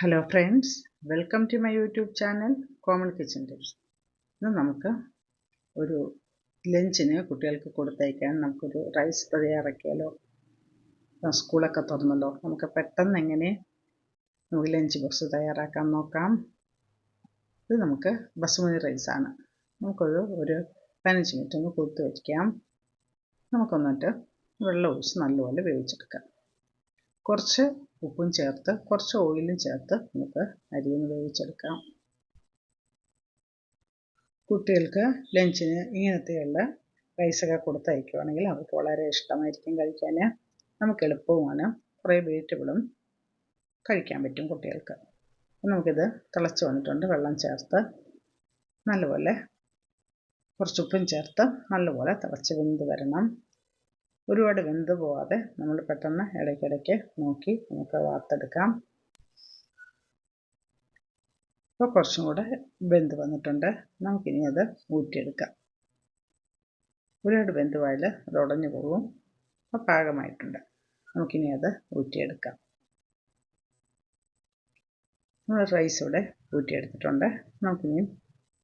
Hello friends, welcome to my YouTube channel common kitchen tips. ഇന്ന് നമുക്ക് ഒരു ലഞ്ചിന് കുട്ടികൾക്ക് കൊടുത്തയക്കാൻ നമുക്കൊരു റൈസ് തയ്യാറാക്കിയാലോ. സ്കൂളൊക്കെ തുറന്നല്ലോ, നമുക്ക് പെട്ടെന്ന് എങ്ങനെ നമുക്ക് ലഞ്ച് ബോക്സ് തയ്യാറാക്കാൻ നോക്കാം. ഇത് നമുക്ക് ബസുമതി റൈസാണ്. ഒരു 15 മിനിറ്റ് ഒന്ന് കുതിർത്ത് വയ്ക്കാം. നമുക്കൊന്നിട്ട് വെള്ളം ഒഴിച്ച് നല്ലപോലെ വേവിച്ചെടുക്കാം. കുറച്ച് ഉപ്പും ചേർത്ത് കുറച്ച് ഓയിലും ചേർത്ത് നമുക്ക് അരിയൊന്ന് വേവിച്ചെടുക്കാം. കുട്ടികൾക്ക് ലഞ്ചിന് ഇങ്ങനത്തെയുള്ള റൈസൊക്കെ കൊടുത്തയക്കുകയാണെങ്കിൽ അവർക്ക് വളരെ ഇഷ്ടമായിരിക്കും കഴിക്കാൻ. നമുക്ക് എളുപ്പവുമാണ്, കുറേ വെജിറ്റബിളും കഴിക്കാൻ പറ്റും കുട്ടികൾക്ക്. നമുക്കിത് തിളച്ച് വന്നിട്ടുണ്ട്. വെള്ളം ചേർത്ത് നല്ലപോലെ കുറച്ച് ഉപ്പും ചേർത്ത് നല്ലപോലെ തിളച്ച് വെന്ത് വരണം. ഒരുപാട് വെന്ത് പോവാതെ നമ്മൾ പെട്ടെന്ന് ഇടയ്ക്കിടയ്ക്ക് നോക്കി നമുക്ക് വാർത്തെടുക്കാം. ഇപ്പോൾ കുറച്ചും കൂടെ വെന്ത് വന്നിട്ടുണ്ട്. നമുക്കിനി അത് ഊറ്റിയെടുക്കാം. ഒരുപാട് വെന്ത് പോയാൽ അത് ഉടഞ്ഞു പോകും. അപ്പോൾ പാകമായിട്ടുണ്ട്. നമുക്കിനി അത് ഊറ്റിയെടുക്കാം. നമ്മൾ റൈസ് ഇവിടെ ഊറ്റിയെടുത്തിട്ടുണ്ട്. നമുക്കിനി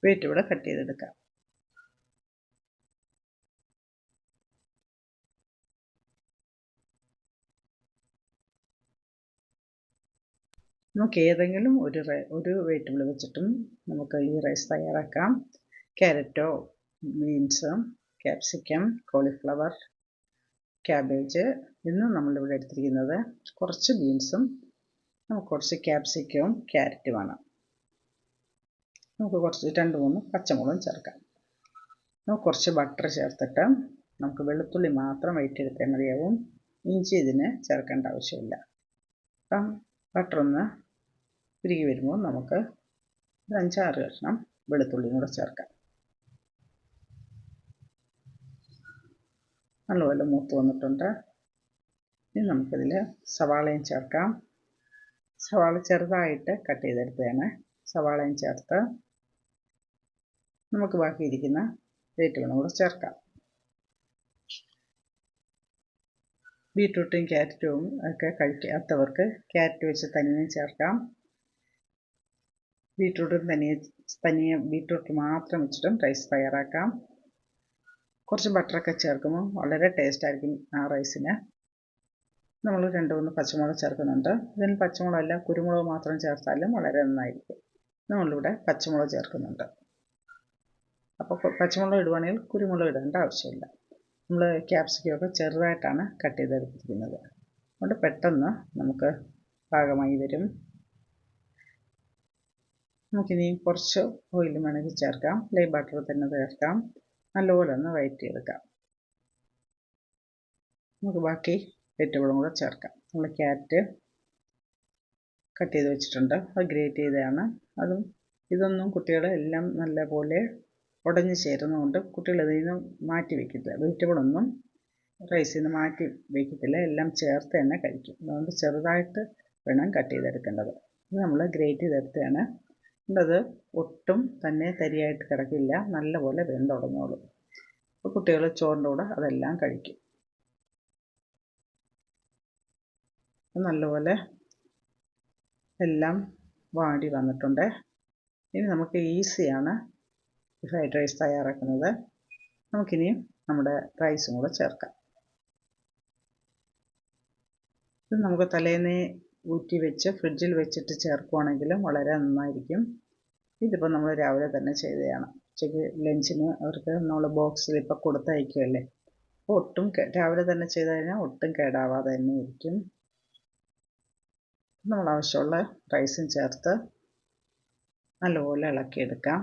വെയിറ്റ് ഇവിടെ കട്ട് ചെയ്തെടുക്കാം. നമുക്ക് ഏതെങ്കിലും ഒരു വെജിറ്റബിൾ വെച്ചിട്ടും നമുക്ക് ഈ റൈസ് തയ്യാറാക്കാം. ക്യാരറ്റോ, ബീൻസ്, ക്യാപ്സിക്കം, കോളിഫ്ലവർ, ക്യാബേജ്. ഇന്ന് നമ്മളിവിടെ എടുത്തിരിക്കുന്നത് കുറച്ച് ബീൻസും നമുക്ക് കുറച്ച് ക്യാപ്സിക്കവും ക്യാരറ്റുമാണ്. നമുക്ക് കുറച്ച് 2-3 പച്ചമുളകും ചേർക്കാം. നമുക്ക് കുറച്ച് ബട്ടർ ചേർത്തിട്ട് നമുക്ക് വെളുത്തുള്ളി മാത്രം വഴറ്റിയെടുത്താൽ മതിയാവും. ഇഞ്ചി ഇതിന് ചേർക്കേണ്ട ആവശ്യമില്ല. അപ്പം ബട്ടർ ഒന്ന് ഉരുകി വരുമ്പോൾ നമുക്ക് 5-6 കഷ്ണം വെളുത്തുള്ളിയും കൂടെ ചേർക്കാം. നല്ലപോലെ മൂത്ത് വന്നിട്ടുണ്ട്. ഇനി നമുക്കിതിൽ സവാളയും ചേർക്കാം. സവാള ചെറുതായിട്ട് കട്ട് ചെയ്തെടുത്തതാണ്. സവാളയും ചേർത്ത് നമുക്ക് ബാക്കിയിരിക്കുന്ന വെജിറ്റബിളും കൂടെ ചേർക്കാം. ബീട്രൂട്ടും ക്യാരറ്റും ഒക്കെ കഴിക്കാത്തവർക്ക് ക്യാരറ്റ് വെച്ച് തനിയെ ചേർക്കാം. തനിയെ ബീട്രൂട്ട് മാത്രം വെച്ചിട്ടും റൈസ് തയ്യാറാക്കാം. കുറച്ച് ബട്ടറൊക്കെ ചേർക്കുമ്പോൾ വളരെ ടേസ്റ്റ് ആയിരിക്കും ആ റൈസിന്. നമ്മൾ 2-3 പച്ചമുളക് ചേർക്കുന്നുണ്ട്. ഇതിന് പച്ചമുളകല്ല, കുരുമുളക് മാത്രം ചേർത്താലും വളരെ നന്നായിരിക്കും. നമ്മളിവിടെ പച്ചമുളക് ചേർക്കുന്നുണ്ട്. അപ്പോൾ പച്ചമുളക് ഇടുവാണെങ്കിൽ കുരുമുളക് ഇടേണ്ട ആവശ്യമില്ല. നമ്മൾ ക്യാപ്സിക്കമൊക്കെ ചെറുതായിട്ടാണ് കട്ട് ചെയ്തെടുത്തിരിക്കുന്നത്. അതുകൊണ്ട് പെട്ടെന്ന് നമുക്ക് പാകമായി വരും. നമുക്കിനി കുറച്ച് ഓയിൽ വേണമെങ്കിൽ ചേർക്കാം. അല്ലെങ്കിൽ ബട്ടർ തന്നെ ചേർക്കാം. നല്ലപോലെ ഒന്ന് വഴറ്റിയെടുക്കാം. നമുക്ക് ബാക്കി വെജിറ്റബിളും കൂടെ ചേർക്കാം. നമ്മൾ ക്യാരറ്റ് കട്ട് ചെയ്ത് വെച്ചിട്ടുണ്ട്. അത് ഗ്രേറ്റ് ചെയ്തതാണ്. ഇതൊന്നും കുട്ടികളെല്ലാം നല്ലപോലെ ഉടഞ്ഞ് ചേരുന്നതുകൊണ്ട് കുട്ടികൾ ഇതിൽ നിന്ന് മാറ്റി വയ്ക്കത്തില്ല. വെജിറ്റബിളൊന്നും റൈസിൽ നിന്ന് മാറ്റി വയ്ക്കത്തില്ല. എല്ലാം ചേർത്ത് തന്നെ കഴിക്കും. അതുകൊണ്ട് ചെറുതായിട്ട് വേണം കട്ട് ചെയ്തെടുക്കേണ്ടത്. ഇത് നമ്മൾ ഗ്രേറ്റ് ചെയ്തെടുത്തതാണ്. അത് ഒട്ടും തന്നെ തരിയായിട്ട് കിടക്കില്ല. നല്ലപോലെ വെന്തുടഞ്ഞോളും. അപ്പോൾ കുട്ടികൾ ചോറിൻ്റെ കൂടെ അതെല്ലാം കഴിക്കും. നല്ലപോലെ എല്ലാം വാടി വന്നിട്ടുണ്ട്. ഇനി നമുക്ക് ഈസിയാണ് ഫ്രൈഡ് റൈസ് തയ്യാറാക്കുന്നത്. നമുക്കിനി നമ്മുടെ റൈസും കൂടെ ചേർക്കാം. ഇത് നമുക്ക് തലേന്നേ ഊറ്റി വെച്ച് ഫ്രിഡ്ജിൽ വെച്ചിട്ട് ചേർക്കുകയാണെങ്കിലും വളരെ നന്നായിരിക്കും. ഇതിപ്പോൾ നമ്മൾ രാവിലെ തന്നെ ചെയ്തതാണ്. ഉച്ചയ്ക്ക് ലഞ്ചിന് അവർക്ക് നമ്മൾ ബോക്സിൽ ഇപ്പോൾ കൊടുത്തയക്കുകയല്ലേ. അപ്പോൾ രാവിലെ തന്നെ ചെയ്ത് കഴിഞ്ഞാൽ ഒട്ടും കേടാവാതെ തന്നെ ഇരിക്കും. നമ്മൾ ആവശ്യമുള്ള റൈസും ചേർത്ത് നല്ലപോലെ ഇളക്കിയെടുക്കാം.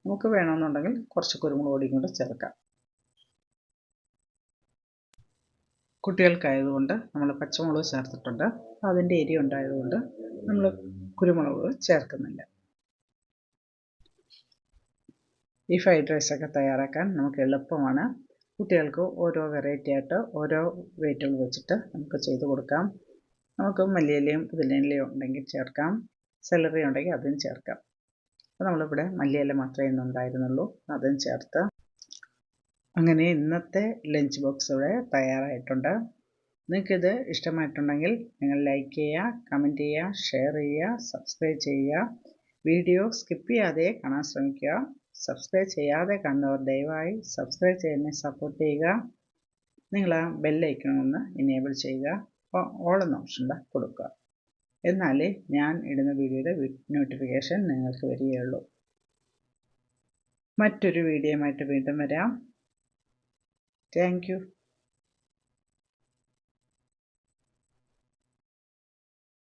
നമുക്ക് വേണമെന്നുണ്ടെങ്കിൽ കുറച്ച് കുരുമുളക് പൊടിയും കൂടെ ചേർക്കാം. കുട്ടികൾക്കായതുകൊണ്ട് നമ്മൾ പച്ചമുളക് ചേർത്തിട്ടുണ്ട്. അതിൻ്റെ എരി ഉണ്ടായതുകൊണ്ട് നമ്മൾ കുരുമുളക് ചേർക്കുന്നില്ല. ഈ ഫ്രൈഡ് റൈസൊക്കെ തയ്യാറാക്കാൻ നമുക്ക് എളുപ്പമാണ്. കുട്ടികൾക്ക് ഓരോ വെറൈറ്റി ആയിട്ട് ഓരോ വെജിറ്റബിൾ വെച്ചിട്ട് നമുക്ക് ചെയ്ത് കൊടുക്കാം. നമുക്ക് മല്ലിയിലയും പുതിനയിലയും ഉണ്ടെങ്കിൽ ചേർക്കാം. സെലറി ഉണ്ടെങ്കിൽ അതും ചേർക്കാം. അപ്പോൾ നമ്മളിവിടെ മല്ലിയില മാത്രമേ ഇന്നുണ്ടായിരുന്നുള്ളൂ. അതും ചേർത്ത് അങ്ങനെ ഇന്നത്തെ ലഞ്ച് ബോക്സ് ഇവിടെ തയ്യാറായിട്ടുണ്ട്. നിങ്ങൾക്കിത് ഇഷ്ടമായിട്ടുണ്ടെങ്കിൽ നിങ്ങൾ ലൈക്ക് ചെയ്യുക, കമൻറ്റ് ചെയ്യുക, ഷെയർ ചെയ്യുക, സബ്സ്ക്രൈബ് ചെയ്യുക. വീഡിയോ സ്കിപ്പ് ചെയ്യാതെ കാണാൻ ശ്രമിക്കുക. സബ്സ്ക്രൈബ് ചെയ്യാതെ കണ്ടവർ ദയവായി സബ്സ്ക്രൈബ് ചെയ്യുന്നതിനെ സപ്പോർട്ട് ചെയ്യുക. നിങ്ങൾ ആ ബെല്ലൈക്കൺ ഒന്ന് എനേബിൾ ചെയ്യുക. ഓൾ എന്ന ഓപ്ഷൻ കൊടുക്കുക. എന്നാലേ ഞാൻ ഇടുന്ന വീഡിയോയുടെ നോട്ടിഫിക്കേഷൻ നിങ്ങൾക്ക് വരികയുള്ളൂ. മറ്റൊരു വീഡിയോയുമായിട്ട് വീണ്ടും വരാം. Thank you.